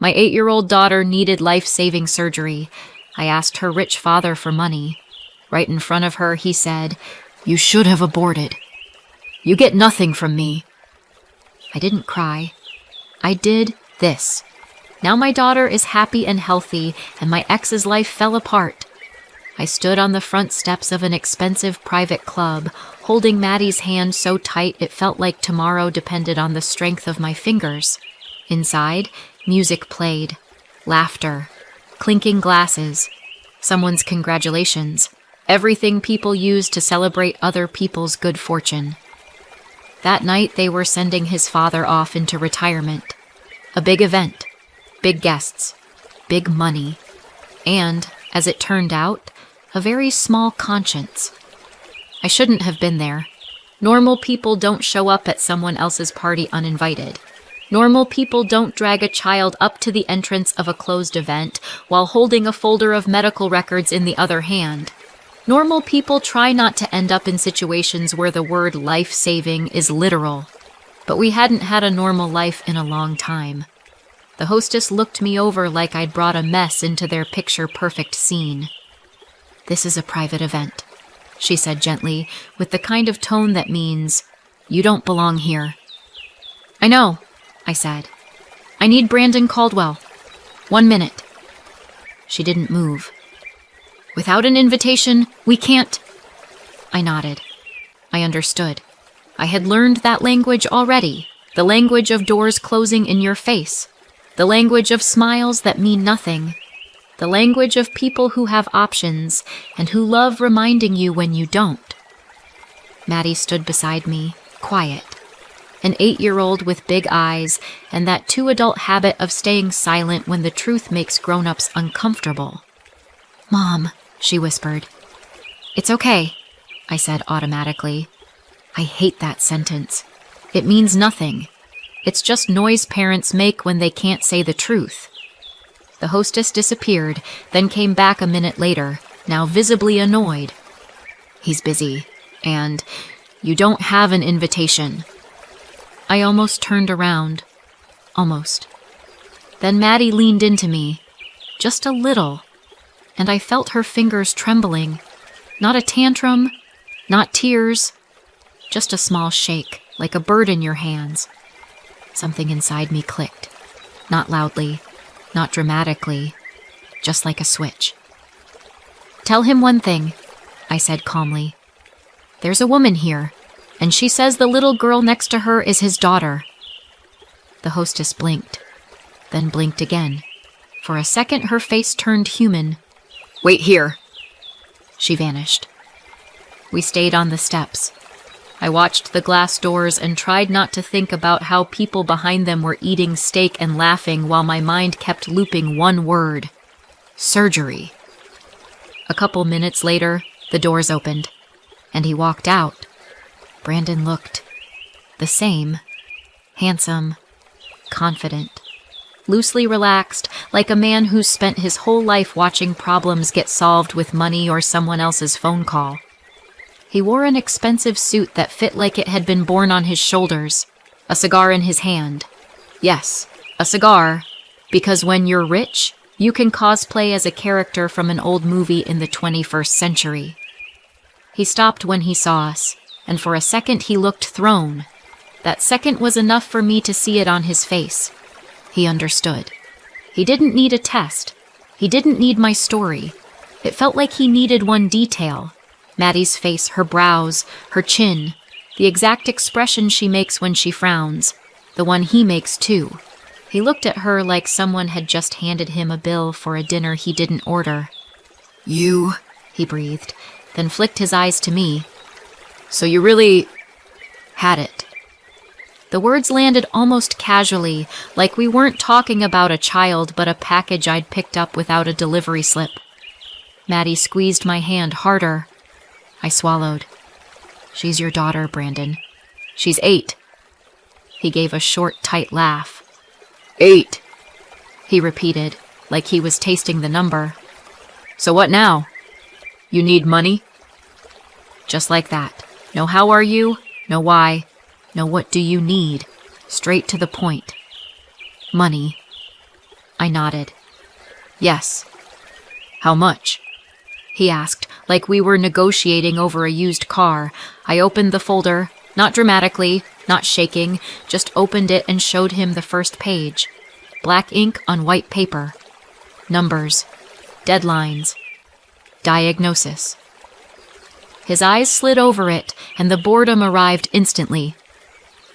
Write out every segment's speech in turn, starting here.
My 8-year-old daughter needed life-saving surgery. I asked her rich father for money. Right in front of her, he said, "You should have aborted. You get nothing from me." I didn't cry. I did this. Now my daughter is happy and healthy, and my ex's life fell apart. I stood on the front steps of an expensive private club, holding Maddie's hand so tight it felt like tomorrow depended on the strength of my fingers. Inside, music played. Laughter. Clinking glasses. Someone's congratulations. Everything people use to celebrate other people's good fortune. That night, they were sending his father off into retirement. A big event. Big guests. Big money. And, as it turned out, a very small conscience. I shouldn't have been there. Normal people don't show up at someone else's party uninvited. Normal people don't drag a child up to the entrance of a closed event while holding a folder of medical records in the other hand. Normal people try not to end up in situations where the word life-saving is literal. But we hadn't had a normal life in a long time. The hostess looked me over like I'd brought a mess into their picture-perfect scene. "This is a private event," she said gently, with the kind of tone that means, "You don't belong here." "I know," I said. "I need Brandon Caldwell. 1 minute." She didn't move. "Without an invitation, we can't." I nodded. I understood. I had learned that language already, the language of doors closing in your face, the language of smiles that mean nothing, the language of people who have options and who love reminding you when you don't. Maddie stood beside me, quiet, an 8-year-old with big eyes and that too-adult habit of staying silent when the truth makes grown-ups uncomfortable. "Mom," she whispered. "It's okay," I said automatically. I hate that sentence. It means nothing. It's just noise parents make when they can't say the truth. The hostess disappeared, then came back a minute later, now visibly annoyed. "He's busy, and you don't have an invitation." I almost turned around. Almost. Then Maddie leaned into me, just a little, and I felt her fingers trembling. Not a tantrum, not tears, just a small shake, like a bird in your hands. Something inside me clicked, not loudly, not dramatically, just like a switch. "Tell him one thing," I said calmly. "There's a woman here, and she says the little girl next to her is his daughter." The hostess blinked, then blinked again. For a second, her face turned human. "Wait here." She vanished. We stayed on the steps. I watched the glass doors and tried not to think about how people behind them were eating steak and laughing while my mind kept looping one word: surgery. A couple minutes later, the doors opened, and he walked out. Brandon looked the same, handsome, confident, loosely relaxed, like a man who's spent his whole life watching problems get solved with money or someone else's phone call. He wore an expensive suit that fit like it had been born on his shoulders, a cigar in his hand. Yes, a cigar, because when you're rich, you can cosplay as a character from an old movie in the 21st century. He stopped when he saw us, and for a second he looked thrown. That second was enough for me to see it on his face. He understood. He didn't need a test. He didn't need my story. It felt like he needed one detail. Maddie's face, her brows, her chin, the exact expression she makes when she frowns, the one he makes too. He looked at her like someone had just handed him a bill for a dinner he didn't order. "You," he breathed, then flicked his eyes to me. "So you really had it." The words landed almost casually, like we weren't talking about a child but a package I'd picked up without a delivery slip. Maddie squeezed my hand harder. I swallowed. "She's your daughter, Brandon. She's 8. He gave a short, tight laugh. 8, he repeated, like he was tasting the number. "So what now? You need money?" Just like that. No how are you, no why, no what do you need. Straight to the point. Money. I nodded. Yes. How much? He asked, like we were negotiating over a used car. I opened the folder, not dramatically, not shaking, just opened it and showed him the first page. Black ink on white paper. Numbers. Deadlines. Diagnosis. His eyes slid over it, and the boredom arrived instantly.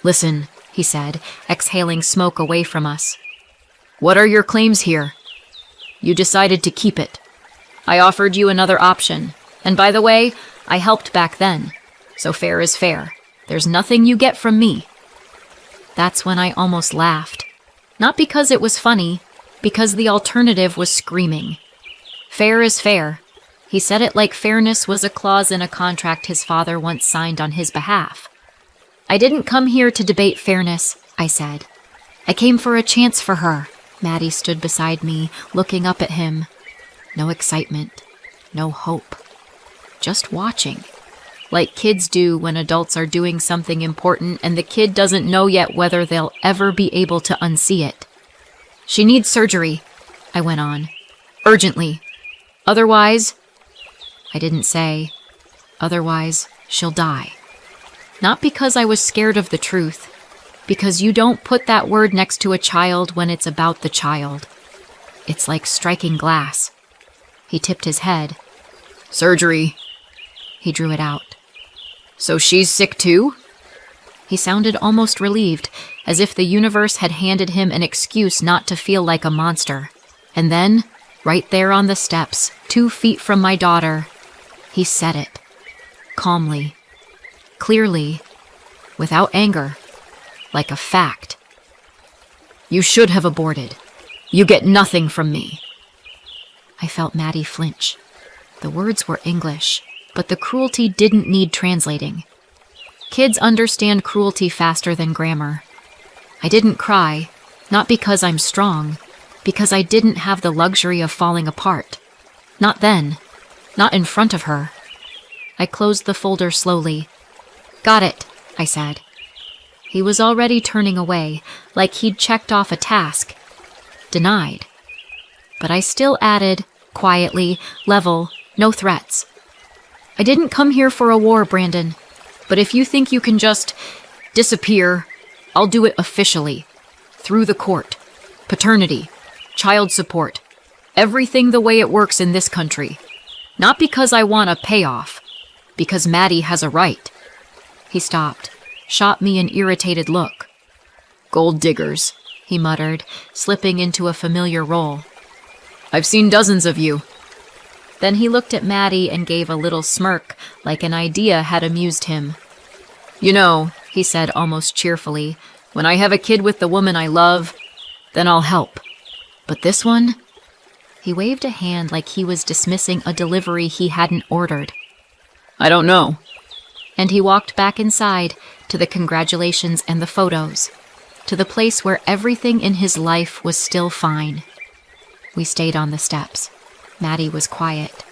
Listen, he said, exhaling smoke away from us. What are your claims here? You decided to keep it. I offered you another option, and by the way, I helped back then, so fair is fair. There's nothing you get from me. That's when I almost laughed. Not because it was funny, because the alternative was screaming. Fair is fair. He said it like fairness was a clause in a contract his father once signed on his behalf. I didn't come here to debate fairness, I said. I came for a chance for her. Maddie stood beside me, looking up at him. No excitement, no hope. Just watching. Like kids do when adults are doing something important and the kid doesn't know yet whether they'll ever be able to unsee it. She needs surgery, I went on. Urgently. Otherwise, I didn't say, otherwise she'll die. Not because I was scared of the truth, because you don't put that word next to a child when it's about the child. It's like striking glass. He tipped his head. Surgery. He drew it out. So she's sick too? He sounded almost relieved, as if the universe had handed him an excuse not to feel like a monster. And then, right there on the steps, 2 feet from my daughter, he said it. Calmly. Clearly. Without anger. Like a fact. You should have aborted. You get nothing from me. I felt Maddie flinch. The words were English, but the cruelty didn't need translating. Kids understand cruelty faster than grammar. I didn't cry, not because I'm strong, because I didn't have the luxury of falling apart. Not then. Not in front of her. I closed the folder slowly. Got it, I said. He was already turning away, like he'd checked off a task. Denied. But I still added, quietly, level, no threats. I didn't come here for a war, Brandon. But if you think you can just disappear, I'll do it officially. Through the court. Paternity. Child support. Everything the way it works in this country. Not because I want a payoff. Because Maddie has a right. He stopped, shot me an irritated look. Gold diggers, he muttered, slipping into a familiar role. I've seen dozens of you. Then he looked at Maddie and gave a little smirk, like an idea had amused him. You know, he said almost cheerfully, when I have a kid with the woman I love, then I'll help. But this one? He waved a hand like he was dismissing a delivery he hadn't ordered. I don't know. And he walked back inside, to the congratulations and the photos, to the place where everything in his life was still fine. We stayed on the steps. Maddie was quiet.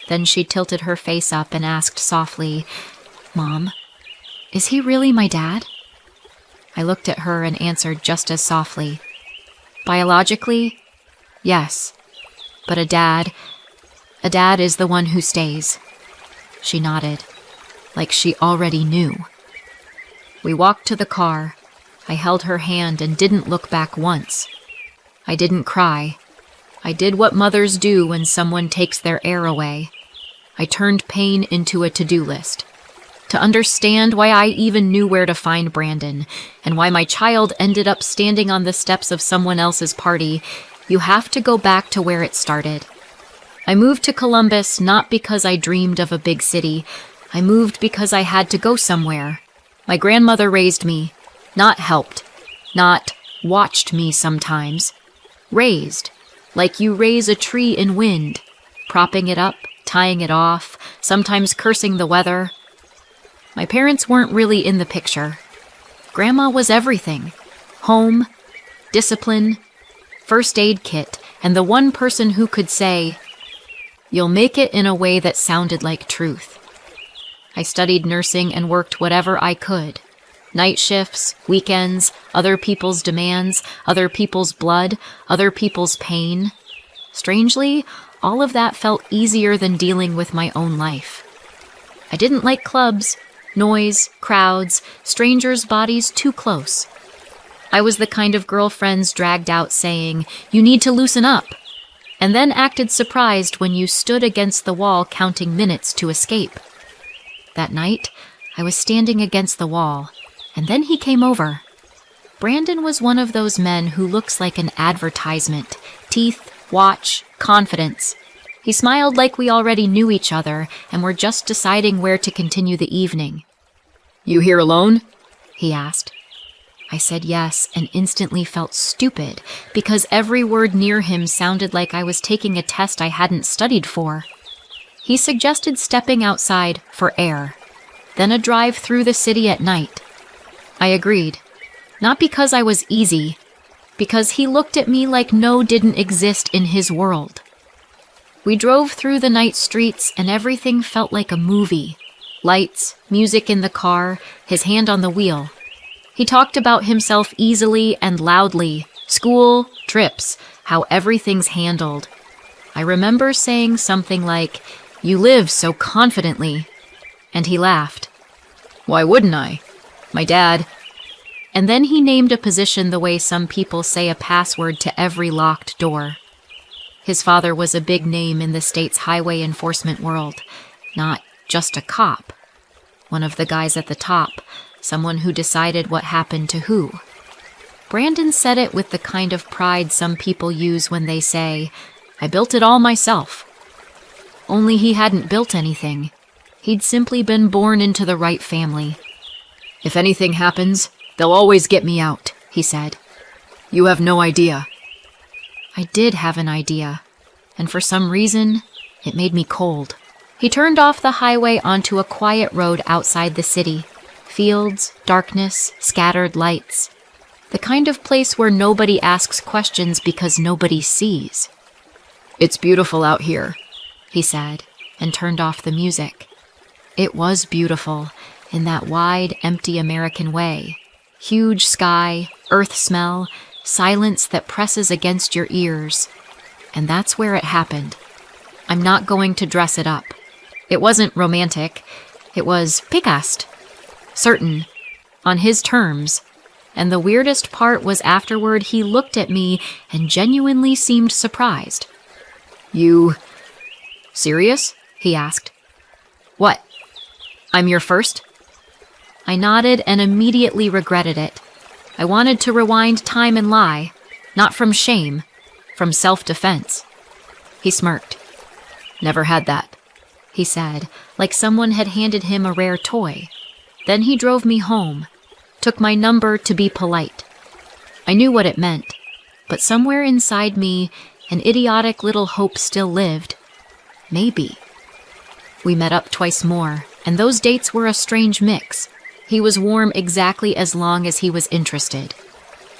Then she tilted her face up and asked softly, Mom, is he really my dad? I looked at her and answered just as softly. Biologically, yes. But a dad is the one who stays. She nodded, like she already knew. We walked to the car. I held her hand and didn't look back once. I didn't cry. I did what mothers do when someone takes their air away. I turned pain into a to-do list. To understand why I even knew where to find Brandon, and why my child ended up standing on the steps of someone else's party, you have to go back to where it started. I moved to Columbus not because I dreamed of a big city. I moved because I had to go somewhere. My grandmother raised me, not helped, not watched me sometimes. Raised. Like you raise a tree in wind, propping it up, tying it off, sometimes cursing the weather. My parents weren't really in the picture. Grandma was everything. Home, discipline, first aid kit, and the one person who could say, "You'll make it," in a way that sounded like truth. I studied nursing and worked whatever I could. Night shifts, weekends, other people's demands, other people's blood, other people's pain. Strangely, all of that felt easier than dealing with my own life. I didn't like clubs, noise, crowds, strangers' bodies too close. I was the kind of girl friends dragged out saying, "You need to loosen up," and then acted surprised when you stood against the wall counting minutes to escape. That night, I was standing against the wall, and then he came over. Brandon was one of those men who looks like an advertisement: teeth, watch, confidence. He smiled like we already knew each other and were just deciding where to continue the evening. "You here alone?" he asked. I said yes and instantly felt stupid because every word near him sounded like I was taking a test I hadn't studied for. He suggested stepping outside for air, then a drive through the city at night. I agreed, not because I was easy, because he looked at me like no didn't exist in his world. We drove through the night streets and everything felt like a movie. Lights, music in the car, his hand on the wheel. He talked about himself easily and loudly, school, trips, how everything's handled. I remember saying something like, "You live so confidently," and he laughed. "Why wouldn't I? My dad..." And then he named a position the way some people say a password to every locked door. His father was a big name in the state's highway enforcement world, not just a cop. One of the guys at the top, someone who decided what happened to who. Brandon said it with the kind of pride some people use when they say, "I built it all myself." Only he hadn't built anything. He'd simply been born into the right family. "If anything happens, they'll always get me out," he said. "You have no idea." I did have an idea, and for some reason, it made me cold. He turned off the highway onto a quiet road outside the city. Fields, darkness, scattered lights. The kind of place where nobody asks questions because nobody sees. "It's beautiful out here," he said, and turned off the music. It was beautiful, in that wide, empty American way. Huge sky, earth smell, silence that presses against your ears. And that's where it happened. I'm not going to dress it up. It wasn't romantic. It was picast. Certain. On his terms. And the weirdest part was afterward he looked at me and genuinely seemed surprised. "You... serious?" he asked. "What? I'm your first?" I nodded and immediately regretted it. I wanted to rewind time and lie, not from shame, from self-defense. He smirked. "Never had that," he said, like someone had handed him a rare toy. Then he drove me home, took my number to be polite. I knew what it meant, but somewhere inside me, an idiotic little hope still lived. Maybe. We met up twice more, and those dates were a strange mix. He was warm exactly as long as he was interested.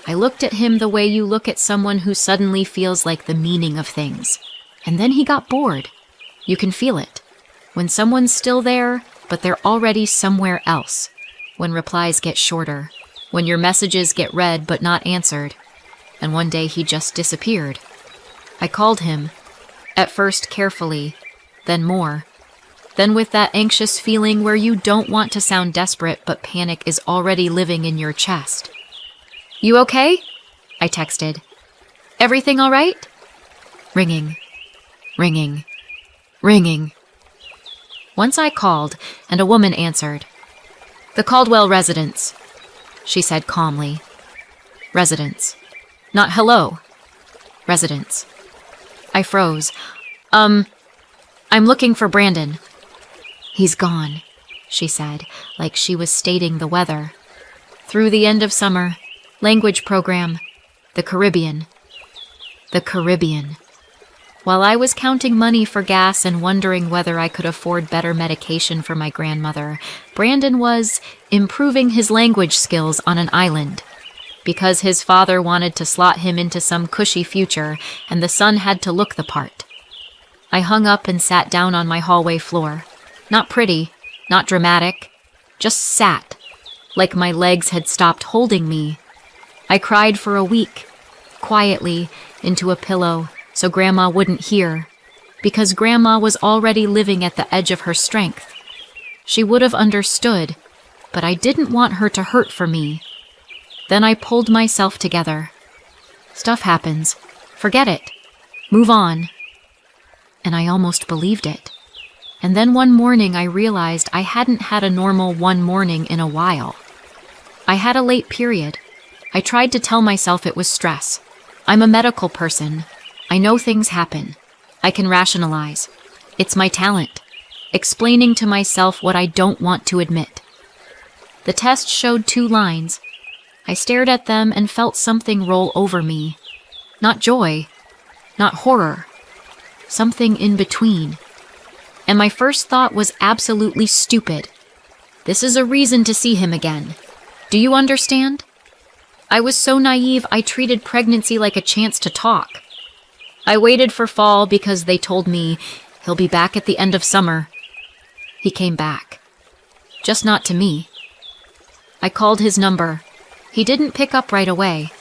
I looked at him the way you look at someone who suddenly feels like the meaning of things. And then he got bored. You can feel it. When someone's still there, but they're already somewhere else. When replies get shorter. When your messages get read but not answered. And one day he just disappeared. I called him. At first carefully, then more. Then with that anxious feeling where you don't want to sound desperate but panic is already living in your chest. "You okay?" I texted. "Everything all right?" Ringing. Ringing. Ringing. Once I called, and a woman answered. "The Caldwell residence," she said calmly. "Residence. Not hello. Residence." I froze. I'm looking for Brandon." "He's gone," she said, like she was stating the weather. "Through the end of summer. Language program. The Caribbean." The Caribbean. While I was counting money for gas and wondering whether I could afford better medication for my grandmother, Brandon was improving his language skills on an island. Because his father wanted to slot him into some cushy future, and the son had to look the part. I hung up and sat down on my hallway floor. Not pretty, not dramatic, just sat, like my legs had stopped holding me. I cried for a week, quietly, into a pillow, so Grandma wouldn't hear, because Grandma was already living at the edge of her strength. She would have understood, but I didn't want her to hurt for me. Then I pulled myself together. Stuff happens. Forget it. Move on. And I almost believed it. And then one morning I realized I hadn't had a normal one morning in a while. I had a late period. I tried to tell myself it was stress. I'm a medical person. I know things happen. I can rationalize. It's my talent. Explaining to myself what I don't want to admit. The test showed 2 lines. I stared at them and felt something roll over me. Not joy. Not horror. Something in between. And my first thought was absolutely stupid. This is a reason to see him again. Do you understand? I was so naive I treated pregnancy like a chance to talk. I waited for fall because they told me he'll be back at the end of summer. He came back. Just not to me. I called his number. He didn't pick up right away.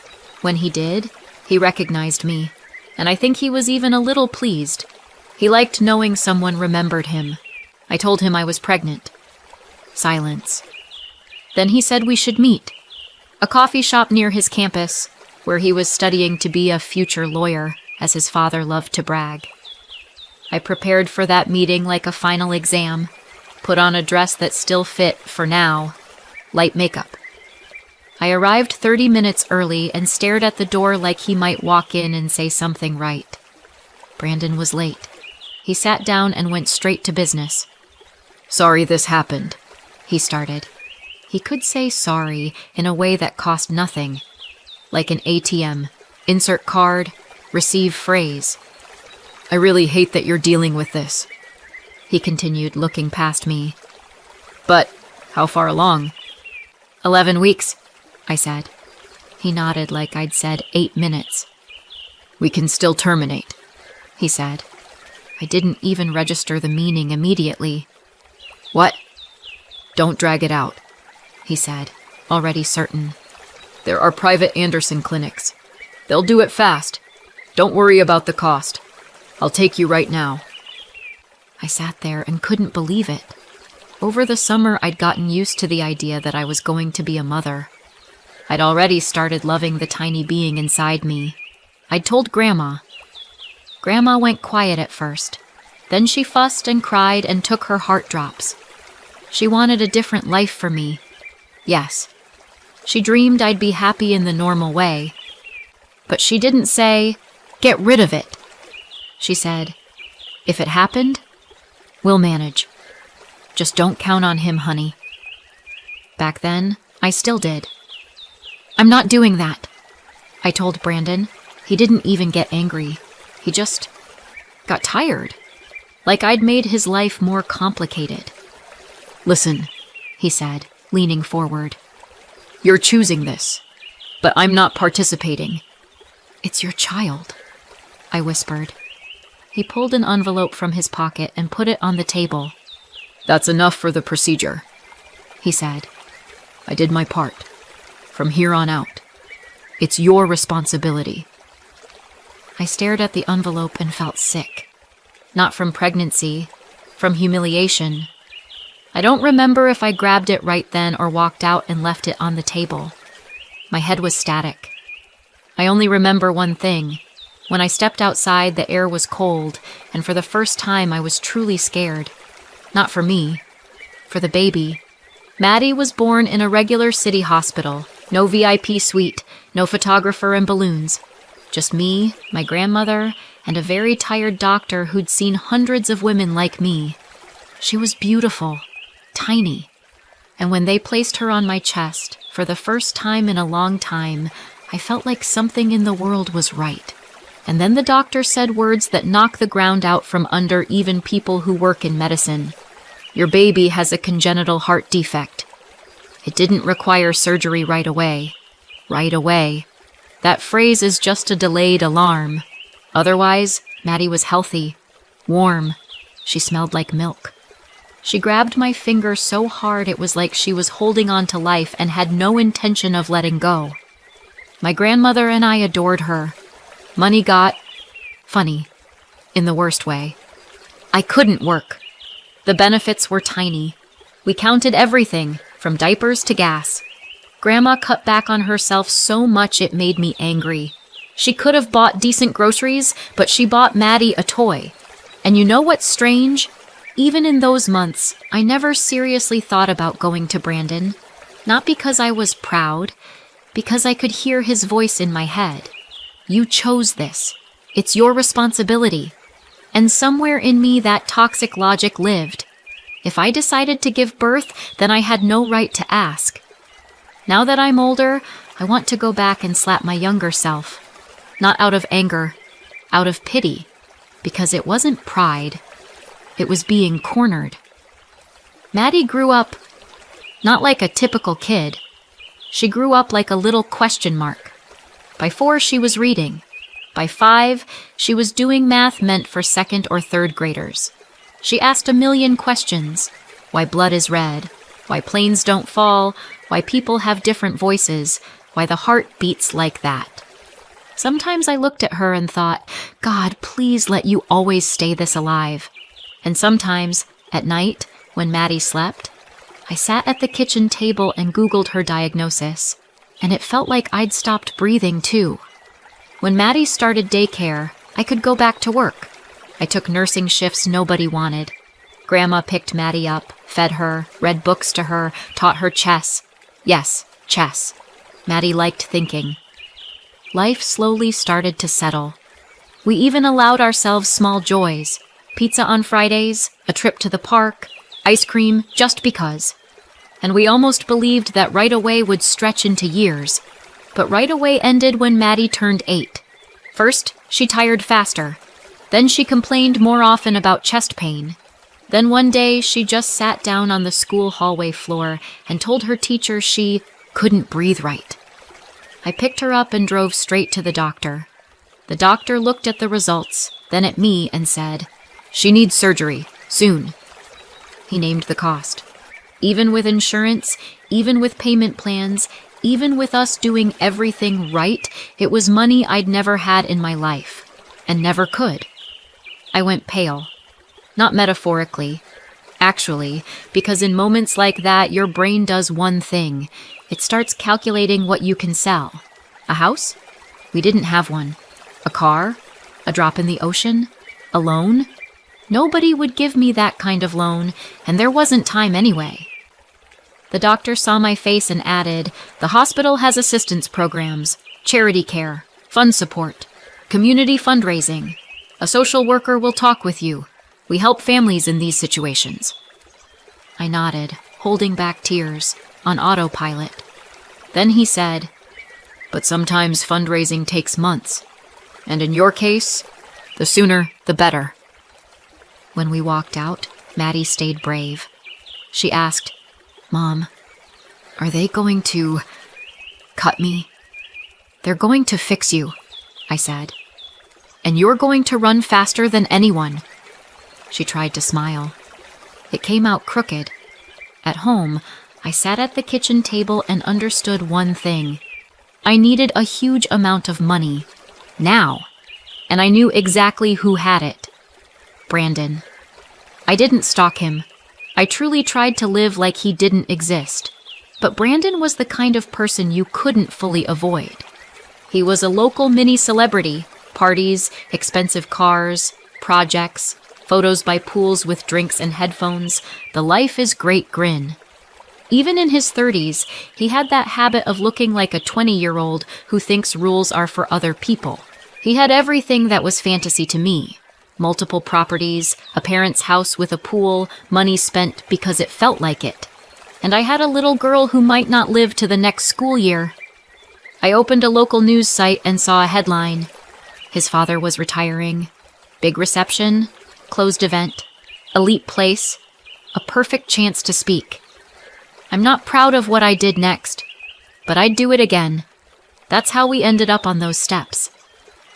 When he did, he recognized me, and I think he was even a little pleased. He liked knowing someone remembered him. I told him I was pregnant. Silence. Then he said we should meet. A coffee shop near his campus, where he was studying to be a future lawyer, as his father loved to brag. I prepared for that meeting like a final exam, put on a dress that still fit, for now, light makeup. I arrived 30 minutes early and stared at the door like he might walk in and say something right. Brandon was late. He sat down and went straight to business. Sorry this happened, he started. He could say sorry in a way that cost nothing, like an ATM, insert card, receive phrase. I really hate that you're dealing with this, he continued, looking past me. But how far along? 11 weeks, I said. He nodded like I'd said 8 minutes. We can still terminate, he said. I didn't even register the meaning immediately. What? Don't drag it out, he said, already certain. There are private Anderson clinics. They'll do it fast. Don't worry about the cost. I'll take you right now. I sat there and couldn't believe it. Over the summer, I'd gotten used to the idea that I was going to be a mother. I'd already started loving the tiny being inside me. I'd told Grandma. Grandma went quiet at first. Then she fussed and cried and took her heart drops. She wanted a different life for me. Yes. She dreamed I'd be happy in the normal way. But she didn't say, "Get rid of it." She said, "If it happened, we'll manage. Just don't count on him, honey." Back then, I still did. "I'm not doing that," I told Brandon. He didn't even get angry. He just got tired. Like I'd made his life more complicated. Listen, he said, leaning forward. You're choosing this, but I'm not participating. It's your child, I whispered. He pulled an envelope from his pocket and put it on the table. That's enough for the procedure, he said. I did my part. From here on out, it's your responsibility. I stared at the envelope and felt sick. Not from pregnancy, from humiliation. I don't remember if I grabbed it right then or walked out and left it on the table. My head was static. I only remember one thing. When I stepped outside, the air was cold, and for the first time I was truly scared. Not for me, for the baby. Maddie was born in a regular city hospital. No VIP suite, no photographer and balloons. Just me, my grandmother, and a very tired doctor who'd seen hundreds of women like me. She was beautiful, tiny. And when they placed her on my chest, for the first time in a long time, I felt like something in the world was right. And then the doctor said words that knock the ground out from under even people who work in medicine. Your baby has a congenital heart defect. It didn't require surgery right away. Right away. That phrase is just a delayed alarm. Otherwise, Maddie was healthy, warm. She smelled like milk. She grabbed my finger so hard it was like she was holding on to life and had no intention of letting go. My grandmother and I adored her. Money got funny, in the worst way. I couldn't work. The benefits were tiny. We counted everything, from diapers to gas. Grandma cut back on herself so much it made me angry. She could have bought decent groceries, but she bought Maddie a toy. And you know what's strange? Even in those months, I never seriously thought about going to Brandon. Not because I was proud, because I could hear his voice in my head. You chose this. It's your responsibility. And somewhere in me that toxic logic lived. If I decided to give birth, then I had no right to ask. Now that I'm older, I want to go back and slap my younger self. Not out of anger, out of pity, because it wasn't pride. It was being cornered. Maddie grew up not like a typical kid. She grew up like a little question mark. By 4, she was reading. By 5, she was doing math meant for 2nd or 3rd graders. She asked a million questions. Why blood is red, why planes don't fall, why people have different voices, why the heart beats like that. Sometimes I looked at her and thought, God, please let you always stay this alive. And sometimes, at night, when Maddie slept, I sat at the kitchen table and Googled her diagnosis, and it felt like I'd stopped breathing too. When Maddie started daycare, I could go back to work. I took nursing shifts nobody wanted. Grandma picked Maddie up, fed her, read books to her, taught her chess. Yes, chess. Maddie liked thinking. Life slowly started to settle. We even allowed ourselves small joys. Pizza on Fridays, a trip to the park, ice cream just because. And we almost believed that right away would stretch into years. But right away ended when Maddie turned 8. First, she tired faster. Then she complained more often about chest pain. Then one day, she just sat down on the school hallway floor and told her teacher she couldn't breathe right. I picked her up and drove straight to the doctor. The doctor looked at the results, then at me and said, "She needs surgery, soon." He named the cost. Even with insurance, even with payment plans, even with us doing everything right, it was money I'd never had in my life, and never could. I went pale. Not metaphorically. Actually, because in moments like that, your brain does one thing. It starts calculating what you can sell. A house? We didn't have one. A car? A drop in the ocean? A loan? Nobody would give me that kind of loan, and there wasn't time anyway. The doctor saw my face and added, "The hospital has assistance programs, charity care, fund support, community fundraising. A social worker will talk with you. We help families in these situations." I nodded, holding back tears, on autopilot. Then he said, "But sometimes fundraising takes months. And in your case, the sooner, the better." When we walked out, Maddie stayed brave. She asked, "Mom, are they going to cut me?" "They're going to fix you," I said. "And you're going to run faster than anyone." She tried to smile. It came out crooked. At home, I sat at the kitchen table and understood one thing. I needed a huge amount of money. Now. And I knew exactly who had it. Brandon. I didn't stalk him. I truly tried to live like he didn't exist. But Brandon was the kind of person you couldn't fully avoid. He was a local mini-celebrity. Parties, expensive cars, projects, photos by pools with drinks and headphones. The life is great grin. Even in his 30s, he had that habit of looking like a 20-year-old who thinks rules are for other people. He had everything that was fantasy to me. Multiple properties, a parent's house with a pool, money spent because it felt like it. And I had a little girl who might not live to the next school year. I opened a local news site and saw a headline. His father was retiring. Big reception, closed event, elite place, a perfect chance to speak. I'm not proud of what I did next, but I'd do it again. That's how we ended up on those steps.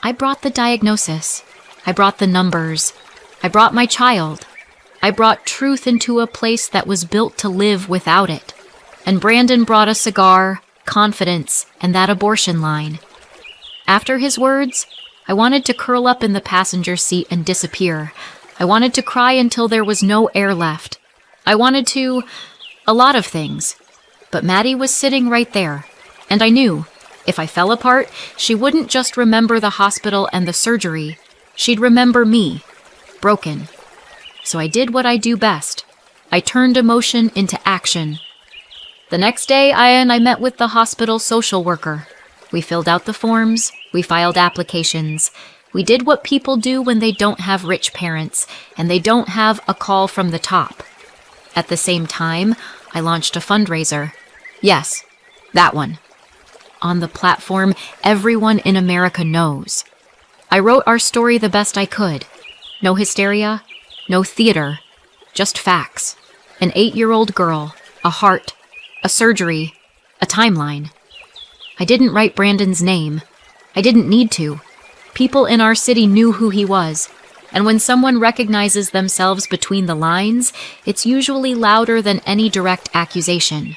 I brought the diagnosis. I brought the numbers. I brought my child. I brought truth into a place that was built to live without it. And Brandon brought a cigar, confidence, and that abortion line. After his words, I wanted to curl up in the passenger seat and disappear. I wanted to cry until there was no air left. I wanted to... a lot of things. But Maddie was sitting right there, and I knew, if I fell apart, she wouldn't just remember the hospital and the surgery. She'd remember me, broken. So I did what I do best. I turned emotion into action. The next day, I met with the hospital social worker. We filled out the forms. We filed applications. We did what people do when they don't have rich parents, and they don't have a call from the top. At the same time, I launched a fundraiser. Yes, that one. On the platform everyone in America knows. I wrote our story the best I could. No hysteria, no theater, just facts. An 8-year-old girl, a heart, a surgery, a timeline. I didn't write Brandon's name. I didn't need to. People in our city knew who he was, and when someone recognizes themselves between the lines, it's usually louder than any direct accusation.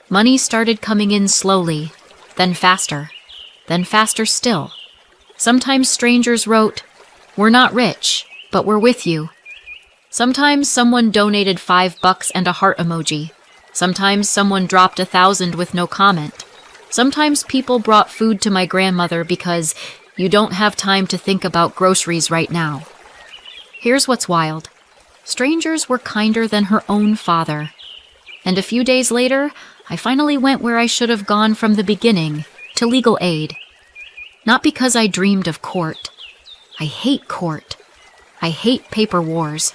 Money started coming in slowly, then faster still. Sometimes strangers wrote, "We're not rich, but we're with you." Sometimes someone donated $5 and a heart emoji. Sometimes someone dropped 1,000 with no comment. Sometimes people brought food to my grandmother because you don't have time to think about groceries right now. Here's what's wild. Strangers were kinder than her own father. And a few days later, I finally went where I should have gone from the beginning, to legal aid. Not because I dreamed of court. I hate court. I hate paper wars.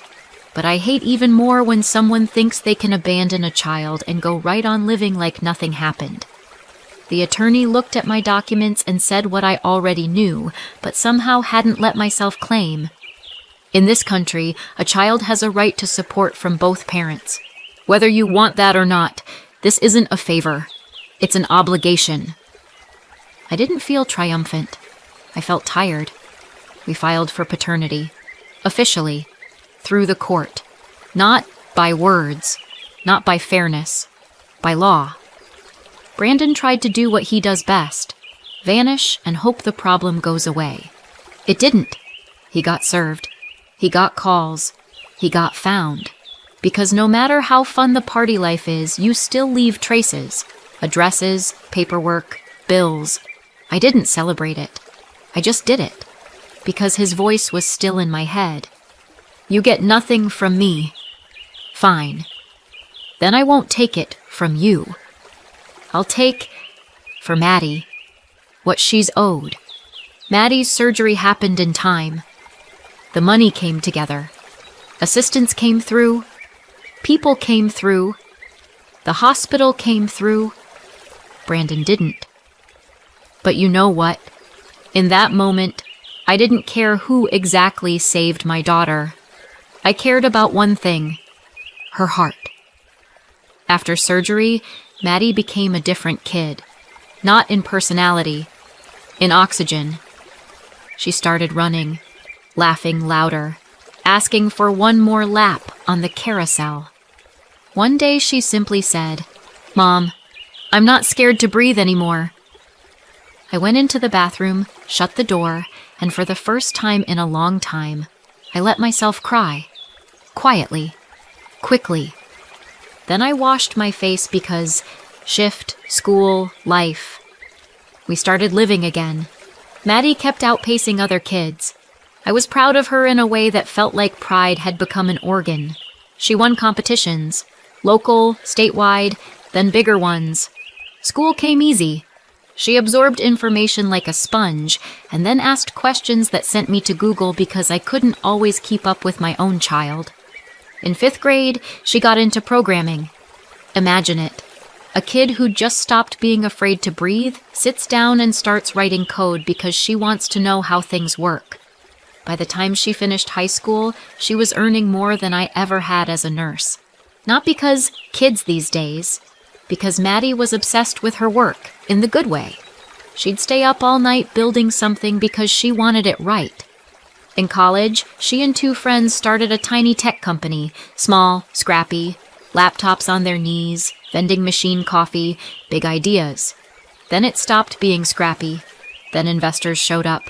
But I hate even more when someone thinks they can abandon a child and go right on living like nothing happened. The attorney looked at my documents and said what I already knew, but somehow hadn't let myself claim. In this country, a child has a right to support from both parents. Whether you want that or not, this isn't a favor. It's an obligation. I didn't feel triumphant. I felt tired. We filed for paternity. Officially. Through the court. Not by words. Not by fairness. By law. Brandon tried to do what he does best. Vanish and hope the problem goes away. It didn't. He got served. He got calls. He got found. Because no matter how fun the party life is, you still leave traces. Addresses, paperwork, bills. I didn't celebrate it. I just did it. Because his voice was still in my head. You get nothing from me. Fine. Then I won't take it from you. I'll take, for Maddie, what she's owed. Maddie's surgery happened in time. The money came together. Assistants came through. People came through. The hospital came through. Brandon didn't. But you know what? In that moment, I didn't care who exactly saved my daughter. I cared about one thing, her heart. After surgery, Maddie became a different kid. Not in personality, in oxygen. She started running, laughing louder, asking for one more lap on the carousel. One day she simply said, "Mom, I'm not scared to breathe anymore." I went into the bathroom, shut the door, and for the first time in a long time, I let myself cry. Quietly. Quickly. Then I washed my face because shift, school, life. We started living again. Maddie kept outpacing other kids. I was proud of her in a way that felt like pride had become an organ. She won competitions. Local, statewide, then bigger ones. School came easy. She absorbed information like a sponge, and then asked questions that sent me to Google because I couldn't always keep up with my own child. In 5th grade, she got into programming. Imagine it. A kid who just stopped being afraid to breathe sits down and starts writing code because she wants to know how things work. By the time she finished high school, she was earning more than I ever had as a nurse. Not because kids these days, because Maddie was obsessed with her work, in the good way. She'd stay up all night building something because she wanted it right. In college, she and 2 friends started a tiny tech company, small, scrappy, laptops on their knees, vending machine coffee, big ideas. Then it stopped being scrappy. Then investors showed up.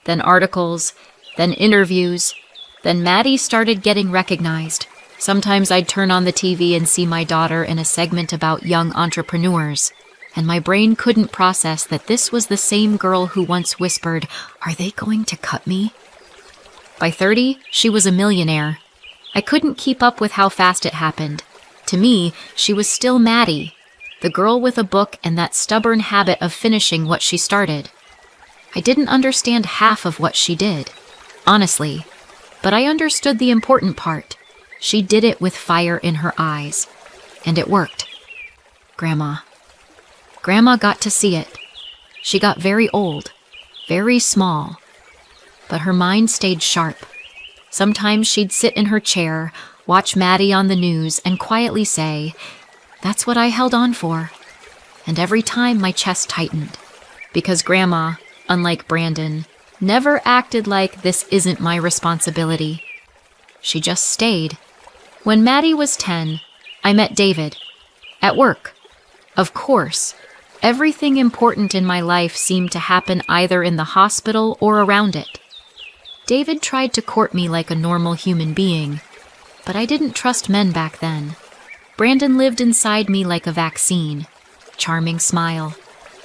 Then articles. Then interviews. Then Maddie started getting recognized. Sometimes I'd turn on the TV and see my daughter in a segment about young entrepreneurs, and my brain couldn't process that this was the same girl who once whispered, "Are they going to cut me?" By 30, she was a millionaire. I couldn't keep up with how fast it happened. To me, she was still Maddie, the girl with a book and that stubborn habit of finishing what she started. I didn't understand half of what she did, honestly, but I understood the important part. She did it with fire in her eyes, and it worked. Grandma. Grandma got to see it. She got very old, very small, but her mind stayed sharp. Sometimes she'd sit in her chair, watch Maddie on the news, and quietly say, "That's what I held on for." And every time my chest tightened, because Grandma, unlike Brandon, never acted like this isn't my responsibility. She just stayed. When Maddie was 10, I met David. At work. Of course, everything important in my life seemed to happen either in the hospital or around it. David tried to court me like a normal human being, but I didn't trust men back then. Brandon lived inside me like a vaccine. Charming smile,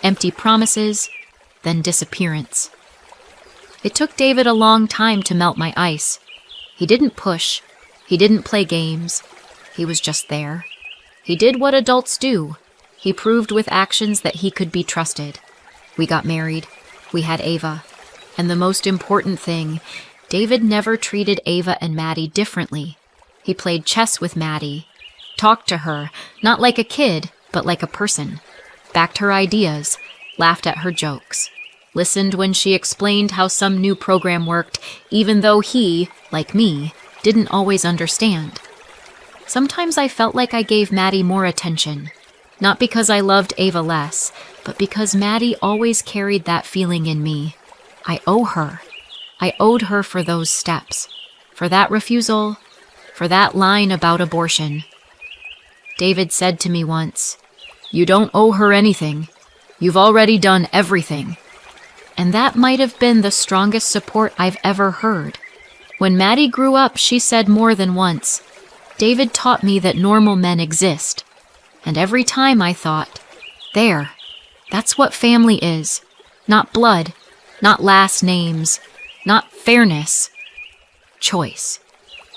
empty promises, then disappearance. It took David a long time to melt my ice. He didn't push. He didn't play games. He was just there. He did what adults do. He proved with actions that he could be trusted. We got married. We had Ava. And the most important thing, David never treated Ava and Maddie differently. He played chess with Maddie, talked to her, not like a kid, but like a person, backed her ideas, laughed at her jokes, listened when she explained how some new program worked, even though he, like me, didn't always understand. Sometimes I felt like I gave Maddie more attention, not because I loved Ava less, but because Maddie always carried that feeling in me. I owe her. I owed her for those steps, for that refusal, for that line about abortion. David said to me once, "You don't owe her anything. You've already done everything." And that might have been the strongest support I've ever heard. When Maddie grew up, she said more than once, "David taught me that normal men exist." And every time I thought, there, that's what family is. Not blood, not last names, not fairness. Choice.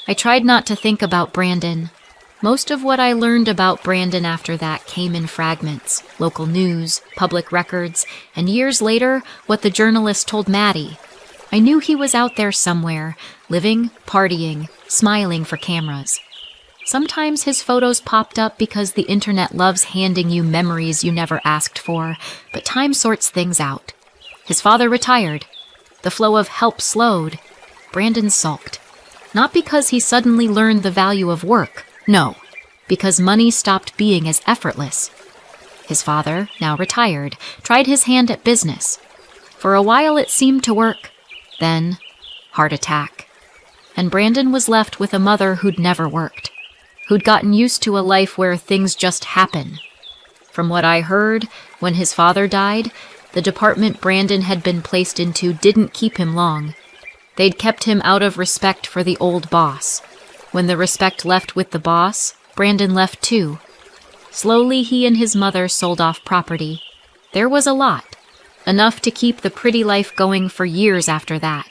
I tried not to think about Brandon. Most of what I learned about Brandon after that came in fragments, local news, public records, and years later, what the journalist told Maddie. I knew he was out there somewhere, living, partying, smiling for cameras. Sometimes his photos popped up because the internet loves handing you memories you never asked for, but time sorts things out. His father retired. The flow of help slowed. Brandon sulked. Not because he suddenly learned the value of work, no, because money stopped being as effortless. His father, now retired, tried his hand at business. For a while it seemed to work. Then, heart attack. And Brandon was left with a mother who'd never worked, who'd gotten used to a life where things just happen. From what I heard, when his father died, the department Brandon had been placed into didn't keep him long. They'd kept him out of respect for the old boss. When the respect left with the boss, Brandon left too. Slowly, he and his mother sold off property. There was a lot, enough to keep the pretty life going for years after that.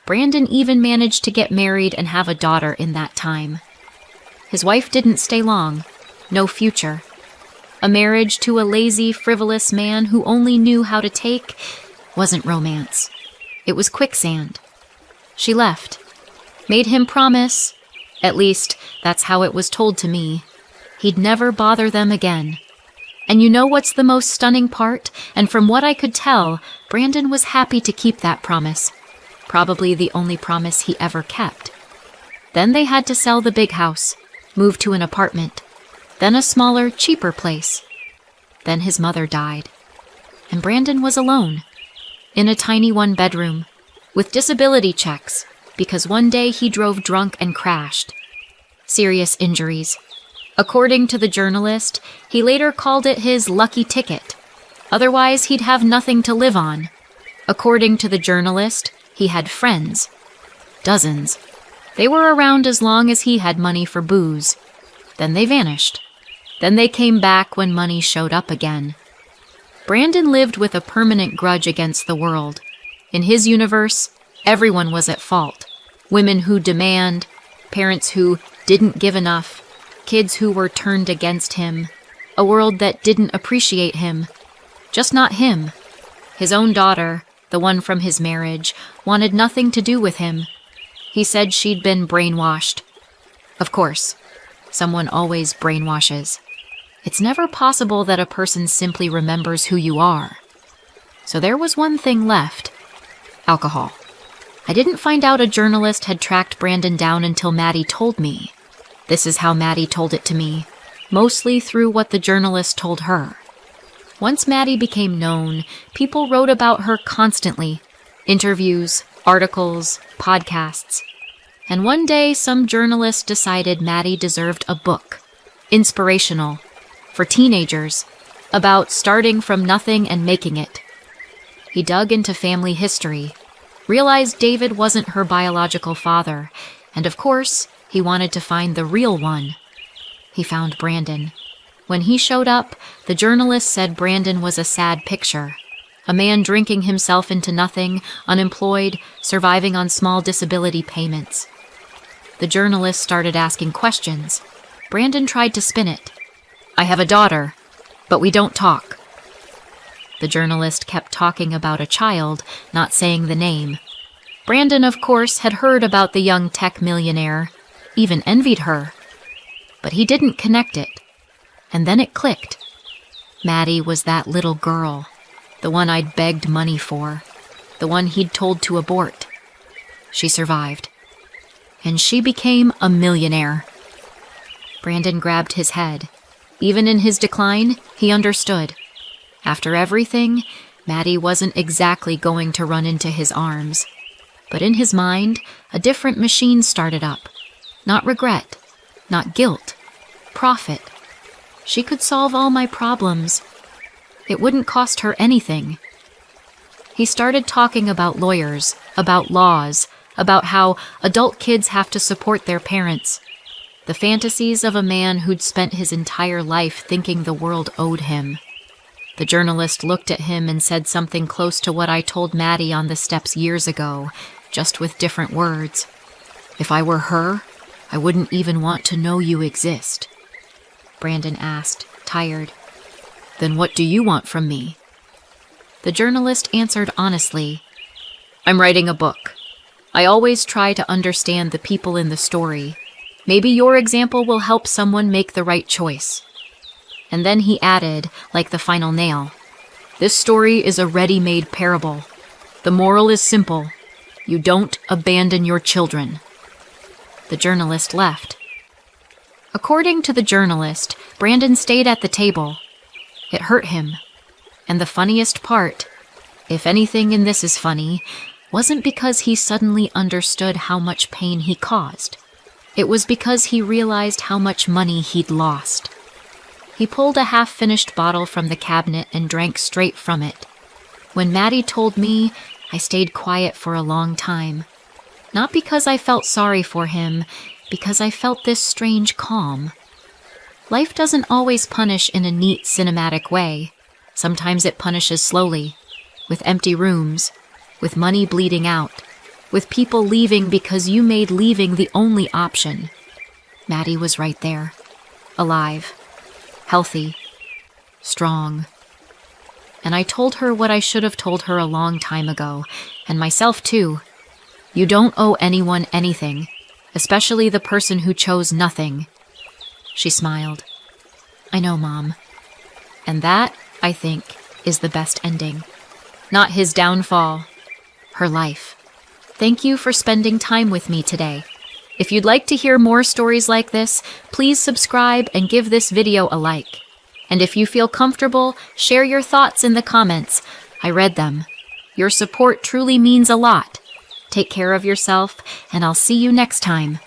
Brandon even managed to get married and have a daughter in that time. His wife didn't stay long. No future. A marriage to a lazy, frivolous man who only knew how to take wasn't romance. It was quicksand. She left. Made him promise, at least that's how it was told to me, he'd never bother them again. And you know what's the most stunning part? And from what I could tell, Brandon was happy to keep that promise. Probably the only promise he ever kept. Then they had to sell the big house, move to an apartment, then a smaller, cheaper place. Then his mother died. And Brandon was alone, in a tiny one-bedroom, with disability checks, because one day he drove drunk and crashed. Serious injuries. According to the journalist, he later called it his lucky ticket. Otherwise, he'd have nothing to live on. According to the journalist, he had friends. Dozens. They were around as long as he had money for booze. Then they vanished. Then they came back when money showed up again. Brandon lived with a permanent grudge against the world. In his universe, everyone was at fault. Women who demand, parents who didn't give enough, kids who were turned against him, a world that didn't appreciate him. Just not him. His own daughter, the one from his marriage, wanted nothing to do with him. He said she'd been brainwashed. Of course, someone always brainwashes. It's never possible that a person simply remembers who you are. So there was one thing left: alcohol. I didn't find out a journalist had tracked Brandon down until Maddie told me. This is how Maddie told it to me, mostly through what the journalist told her. Once Maddie became known, people wrote about her constantly. Interviews, articles, podcasts. And one day, some journalist decided Maddie deserved a book. Inspirational. For teenagers. About starting from nothing and making it. He dug into family history. Realized David wasn't her biological father. And of course, he wanted to find the real one. He found Brandon. When he showed up, the journalist said Brandon was a sad picture. A man drinking himself into nothing, unemployed, surviving on small disability payments. The journalist started asking questions. Brandon tried to spin it. I have a daughter, but we don't talk. The journalist kept talking about a child, not saying the name. Brandon, of course, had heard about the young tech millionaire, even envied her. But he didn't connect it. And then it clicked. Maddie was that little girl, the one I'd begged money for, the one he'd told to abort. She survived. And she became a millionaire. Brandon grabbed his head. Even in his decline, he understood. After everything, Maddie wasn't exactly going to run into his arms. But in his mind, a different machine started up. Not regret, not guilt, profit. She could solve all my problems. It wouldn't cost her anything. He started talking about lawyers, about laws, about how adult kids have to support their parents. The fantasies of a man who'd spent his entire life thinking the world owed him. The journalist looked at him and said something close to what I told Maddie on the steps years ago, just with different words. If I were her, I wouldn't even want to know you exist. Brandon asked, tired. Then what do you want from me? The journalist answered honestly. I'm writing a book. I always try to understand the people in the story. Maybe your example will help someone make the right choice. And then he added, like the final nail, this story is a ready-made parable. The moral is simple. You don't abandon your children. The journalist left. According to the journalist, Brandon stayed at the table. It hurt him. And the funniest part, if anything in this is funny, wasn't because he suddenly understood how much pain he caused. It was because he realized how much money he'd lost. He pulled a half-finished bottle from the cabinet and drank straight from it. When Maddie told me, I stayed quiet for a long time. Not because I felt sorry for him, because I felt this strange calm. Life doesn't always punish in a neat cinematic way. Sometimes it punishes slowly, with empty rooms, with money bleeding out, with people leaving because you made leaving the only option. Maddie was right there, alive, healthy, strong. And I told her what I should have told her a long time ago, and myself too. You don't owe anyone anything, especially the person who chose nothing. She smiled. I know, Mom. And that, I think, is the best ending. Not his downfall, her life. Thank you for spending time with me today. If you'd like to hear more stories like this, please subscribe and give this video a like. And if you feel comfortable, share your thoughts in the comments. I read them. Your support truly means a lot. Take care of yourself, and I'll see you next time.